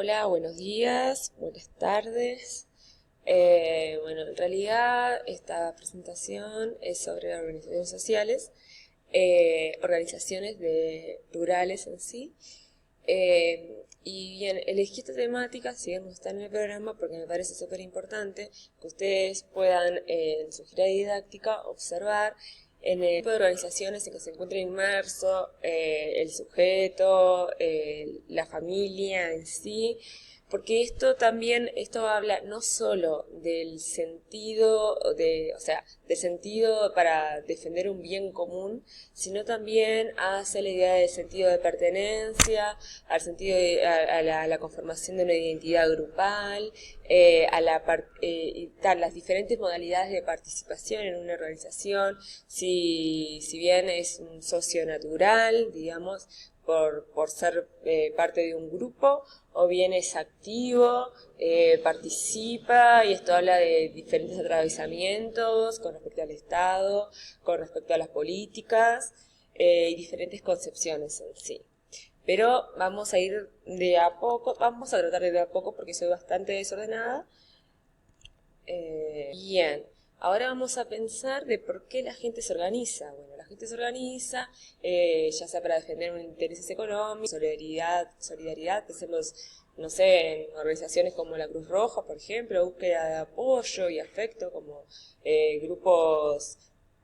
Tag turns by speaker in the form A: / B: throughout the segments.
A: Hola, buenos días, buenas tardes. Bueno, en realidad esta presentación es sobre organizaciones sociales, rurales en sí. Y bien, elegí esta temática, si bien no está en el programa, porque me parece súper importante que ustedes puedan en su gira didáctica observar en el tipo de organizaciones en que se encuentra inmerso el sujeto, la familia en sí, porque esto habla no solo del sentido del sentido para defender un bien común, sino también hace la idea del sentido de pertenencia, al sentido a la conformación de una identidad grupal, las diferentes modalidades de participación en una organización, si bien es un socio natural, digamos, por ser parte de un grupo, o bien es activo, participa, y esto habla de diferentes atravesamientos con respecto al Estado, con respecto a las políticas y diferentes concepciones en sí. Pero vamos a ir de a poco, vamos a tratar de a poco porque soy bastante desordenada. Bien, ahora vamos a pensar de por qué la gente se organiza. Bueno, la gente se organiza ya sea para defender intereses económicos, solidaridad, pensemos, no sé, en organizaciones como la Cruz Roja, por ejemplo, búsqueda de apoyo y afecto, como grupos,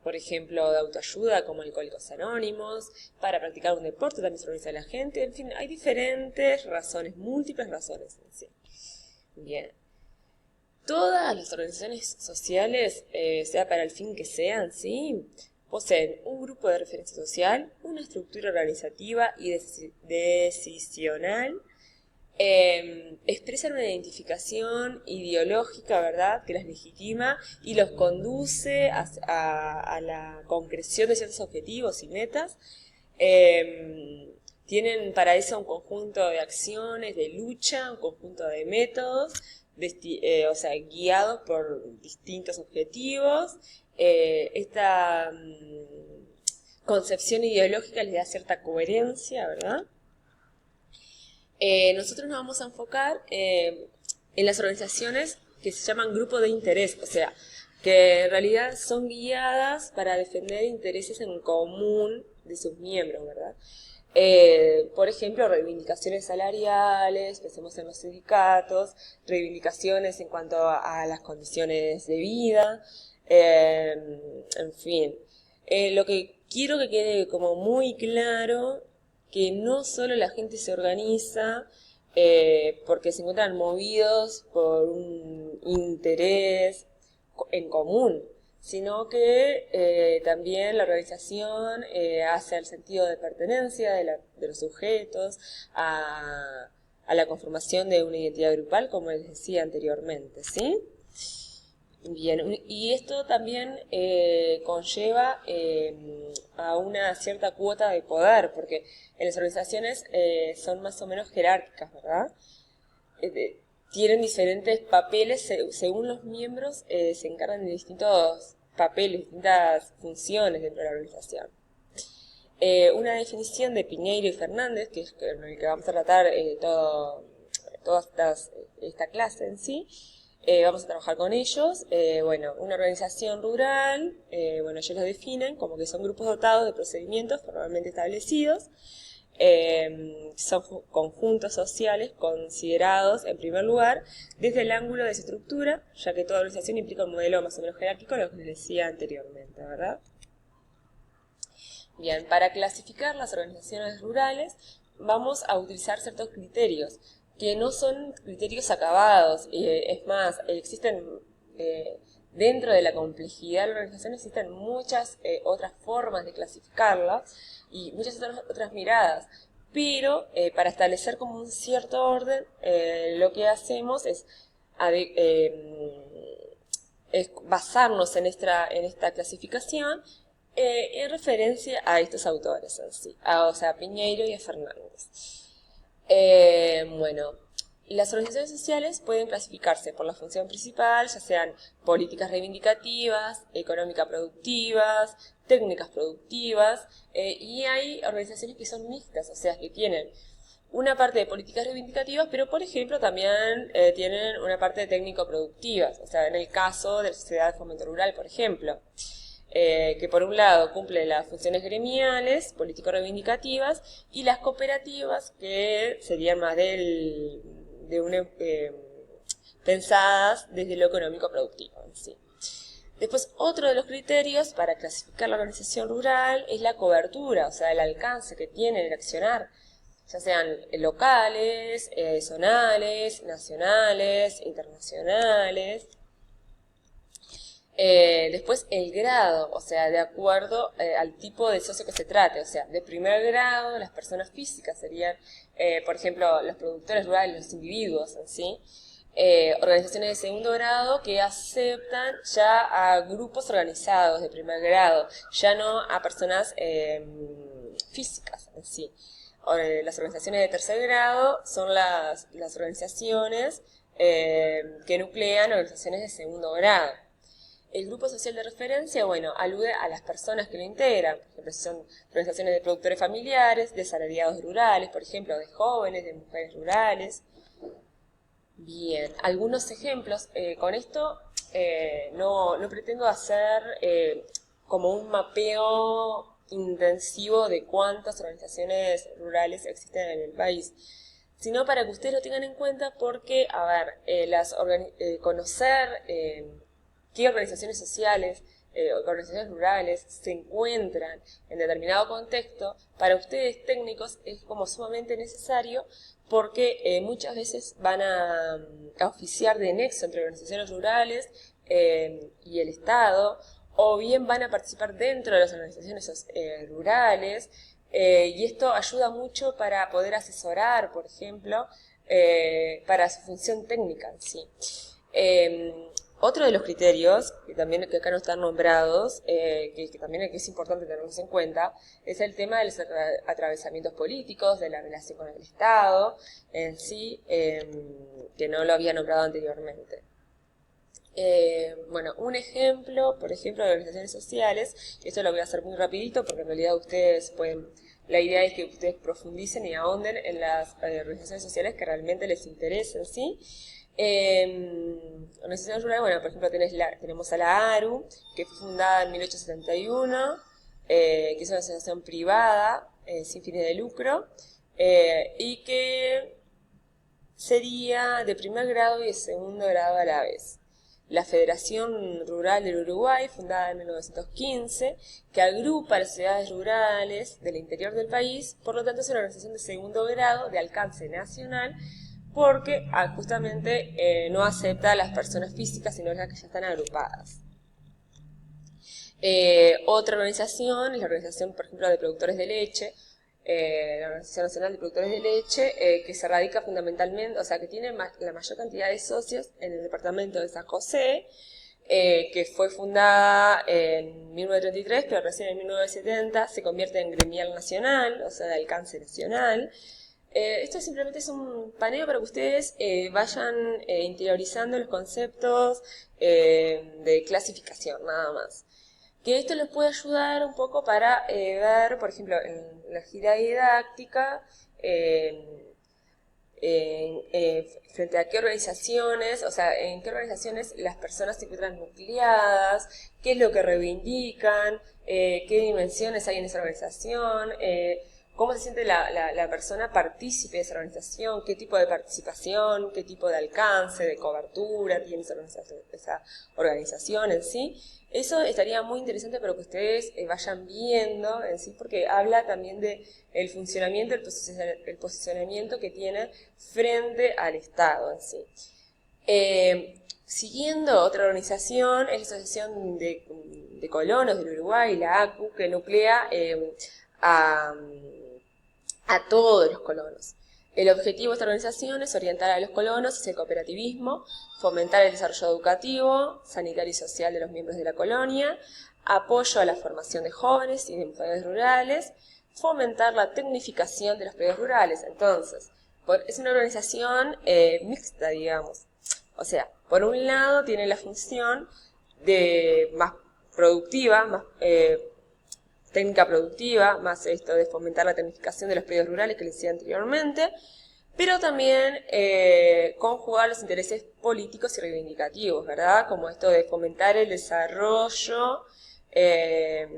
A: por ejemplo, de autoayuda, como Alcohólicos Anónimos, para practicar un deporte también se organiza la gente. En fin, hay diferentes razones, múltiples razones en sí. Bien. Todas las organizaciones sociales, sea para el fin que sean, ¿sí?, poseen un grupo de referencia social, una estructura organizativa y decisional, expresan una identificación ideológica, ¿verdad?, que las legitima y los conduce a la concreción de ciertos objetivos y metas. Tienen para eso un conjunto de acciones, de lucha, un conjunto de métodos, guiados por distintos objetivos. Esta concepción ideológica les da cierta coherencia, ¿verdad? Nosotros nos vamos a enfocar en las organizaciones que se llaman grupos de interés, o sea, que en realidad son guiadas para defender intereses en común de sus miembros, ¿verdad? Por ejemplo, reivindicaciones salariales, pensemos en los sindicatos, reivindicaciones en cuanto a las condiciones de vida, en fin. Lo que quiero que quede como muy claro, que no solo la gente se organiza porque se encuentran movidos por un interés en común, sino que también la organización hace el sentido de pertenencia de los sujetos a la conformación de una identidad grupal, como les decía anteriormente, ¿sí? Bien, y esto también conlleva a una cierta cuota de poder, porque en las organizaciones son más o menos jerárquicas, ¿verdad? Tienen diferentes papeles, según los miembros se encargan de distintos papeles, distintas funciones dentro de la organización. Una definición de Piñeiro y Fernández, que es con el que vamos a tratar toda esta clase en sí. Vamos a trabajar con ellos. Bueno, una organización rural, bueno, ellos lo definen como que son grupos dotados de procedimientos formalmente establecidos. Son conjuntos sociales considerados, en primer lugar, desde el ángulo de su estructura, ya que toda organización implica un modelo más o menos jerárquico, lo que les decía anteriormente, ¿verdad? Bien, para clasificar las organizaciones rurales vamos a utilizar ciertos criterios, que no son criterios acabados, es más, existen dentro de la complejidad de la organización existen muchas otras formas de clasificarlas y muchas otras miradas, pero para establecer como un cierto orden, lo que hacemos es basarnos en esta clasificación en referencia a estos autores en sí, o sea, a Piñeiro y a Fernández. Bueno, las organizaciones sociales pueden clasificarse por la función principal, ya sean políticas reivindicativas, económicas productivas, técnicas productivas, y hay organizaciones que son mixtas, o sea, que tienen una parte de políticas reivindicativas, pero por ejemplo también tienen una parte de técnico-productivas, o sea, en el caso de la Sociedad de Fomento Rural, por ejemplo, que por un lado cumple las funciones gremiales, político-reivindicativas, y las cooperativas, que serían más pensadas desde lo económico-productivo en sí. Después, otro de los criterios para clasificar la organización rural es la cobertura, o sea, el alcance que tiene el accionar, ya sean locales, zonales, nacionales, internacionales. Después, el grado, o sea, de acuerdo al tipo de socio que se trate, o sea, de primer grado, las personas físicas serían, por ejemplo, los productores rurales, los individuos en sí. Organizaciones de segundo grado que aceptan ya a grupos organizados de primer grado, ya no a personas físicas en sí. Las organizaciones de tercer grado son las organizaciones que nuclean organizaciones de segundo grado. El grupo social de referencia, bueno, alude a las personas que lo integran, por ejemplo, si son organizaciones de productores familiares, de asalariados rurales, por ejemplo, de jóvenes, de mujeres rurales. Bien, algunos ejemplos. Con esto no pretendo hacer como un mapeo intensivo de cuántas organizaciones rurales existen en el país, sino para que ustedes lo tengan en cuenta porque, a ver, conocer qué organizaciones sociales, organizaciones rurales se encuentran en determinado contexto, para ustedes técnicos es como sumamente necesario porque muchas veces van a oficiar de nexo entre organizaciones rurales y el Estado, o bien van a participar dentro de las organizaciones rurales, y esto ayuda mucho para poder asesorar, por ejemplo, para su función técnica en sí. Otro de los criterios, que acá no están nombrados, que también es importante tenerlos en cuenta, es el tema de los atravesamientos políticos, de la relación con el Estado en sí, que no lo había nombrado anteriormente. Bueno, un ejemplo, por ejemplo, de organizaciones sociales, esto lo voy a hacer muy rapidito porque en realidad ustedes pueden, la idea es que ustedes profundicen y ahonden en las organizaciones sociales que realmente les interesen, ¿sí? Organizaciones rurales, bueno, por ejemplo tenemos a la ARU, que fue fundada en 1871, que es una asociación privada, sin fines de lucro, y que sería de primer grado y de segundo grado a la vez. La Federación Rural del Uruguay, fundada en 1915, que agrupa las ciudades rurales del interior del país, por lo tanto es una organización de segundo grado de alcance nacional, porque justamente no acepta a las personas físicas, sino las que ya están agrupadas. Otra organización es la organización, por ejemplo, de productores de leche, la Organización Nacional de Productores de Leche, que se radica fundamentalmente, o sea, que tiene la mayor cantidad de socios en el departamento de San José, que fue fundada en 1933, pero recién en 1970 se convierte en gremial nacional, o sea, de alcance nacional. Esto simplemente es un paneo para que ustedes vayan interiorizando los conceptos de clasificación, nada más. Que esto les puede ayudar un poco para ver, por ejemplo, en la gira didáctica, frente a qué organizaciones, o sea, en qué organizaciones las personas se encuentran nucleadas, qué es lo que reivindican, qué dimensiones hay en esa organización, cómo se siente la persona partícipe de esa organización, qué tipo de participación, qué tipo de alcance, de cobertura tiene esa organización en sí. Eso estaría muy interesante para que ustedes vayan viendo en sí, porque habla también de el funcionamiento, el posicionamiento que tiene frente al Estado en sí. Siguiendo otra organización, es la Asociación de Colonos del Uruguay, la ACU, que nuclea a todos los colonos. El objetivo de esta organización es orientar a los colonos hacia el cooperativismo, fomentar el desarrollo educativo, sanitario y social de los miembros de la colonia, apoyo a la formación de jóvenes y de mujeres rurales, fomentar la tecnificación de los predios rurales. Entonces, es una organización mixta, digamos. O sea, por un lado tiene la función de más productiva, más técnica productiva, más esto de fomentar la tecnificación de los predios rurales que les decía anteriormente, pero también conjugar los intereses políticos y reivindicativos, ¿verdad? Como esto de fomentar el desarrollo de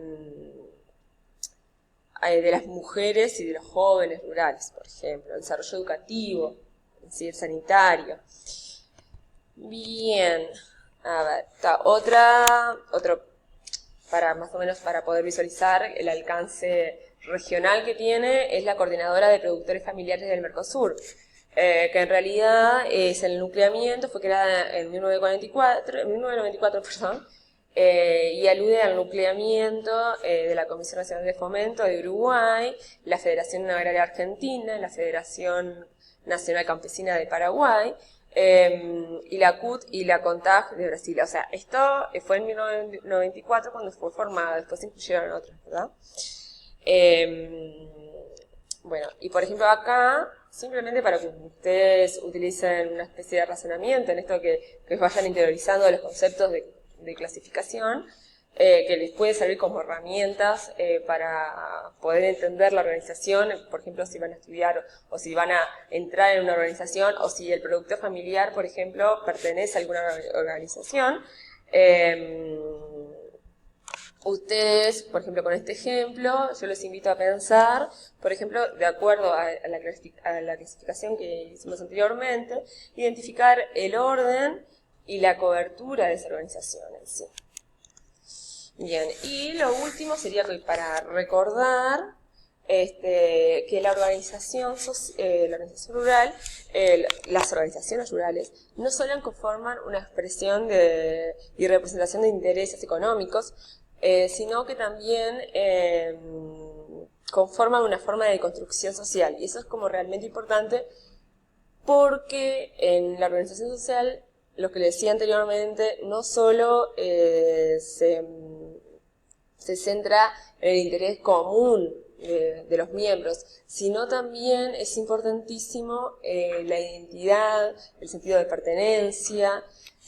A: las mujeres y de los jóvenes rurales, por ejemplo, el desarrollo educativo, el sanitario. Bien, a ver, está otro para más o menos para poder visualizar el alcance regional que tiene, es la Coordinadora de Productores Familiares del Mercosur, que en realidad es el nucleamiento, fue creada en 1994, perdón, y alude al nucleamiento de la Comisión Nacional de Fomento de Uruguay, la Federación Agraria Argentina, la Federación Nacional Campesina de Paraguay, y la CUT y la CONTAG de Brasil. O sea, esto fue en 1994 cuando fue formada, después se incluyeron otras, ¿verdad? Bueno, y por ejemplo acá, simplemente para que ustedes utilicen una especie de razonamiento en esto que vayan interiorizando los conceptos de clasificación, que les puede servir como herramientas para poder entender la organización, por ejemplo, si van a estudiar o si van a entrar en una organización, o si el productor familiar, por ejemplo, pertenece a alguna organización. Ustedes, por ejemplo, con este ejemplo, yo les invito a pensar, por ejemplo, de acuerdo a la clasificación que hicimos anteriormente, identificar el orden y la cobertura de esa organización en sí. Bien, y lo último sería que para recordar que la organización rural, las organizaciones rurales, no solo conforman una expresión y representación de intereses económicos, sino que también conforman una forma de construcción social. Y eso es como realmente importante porque en la organización social, lo que les decía anteriormente, no solo se centra en el interés común de los miembros, sino también es importantísimo la identidad, el sentido de pertenencia,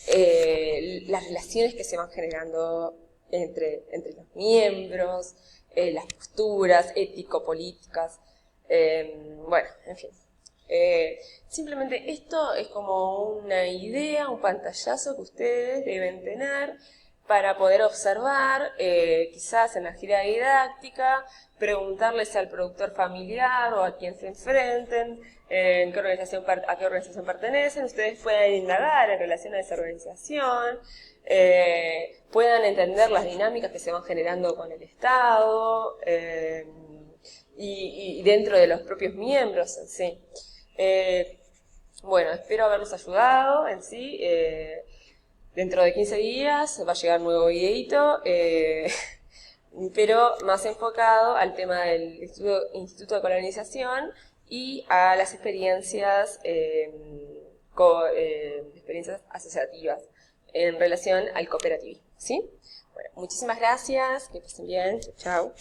A: las relaciones que se van generando entre los miembros, las posturas ético-políticas, bueno, en fin. Simplemente esto es como una idea, un pantallazo que ustedes deben tener para poder observar, quizás en la gira didáctica, preguntarles al productor familiar o a quien se enfrenten, a qué organización pertenecen, ustedes puedan indagar en relación a esa organización, puedan entender las dinámicas que se van generando con el Estado y dentro de los propios miembros en sí. Bueno, espero haberlos ayudado en sí. Dentro de 15 días va a llegar un nuevo videito, pero más enfocado al tema del Instituto de Colonización y a las experiencias, experiencias asociativas en relación al cooperativismo, ¿sí? Bueno, muchísimas gracias, que pasen bien, chao.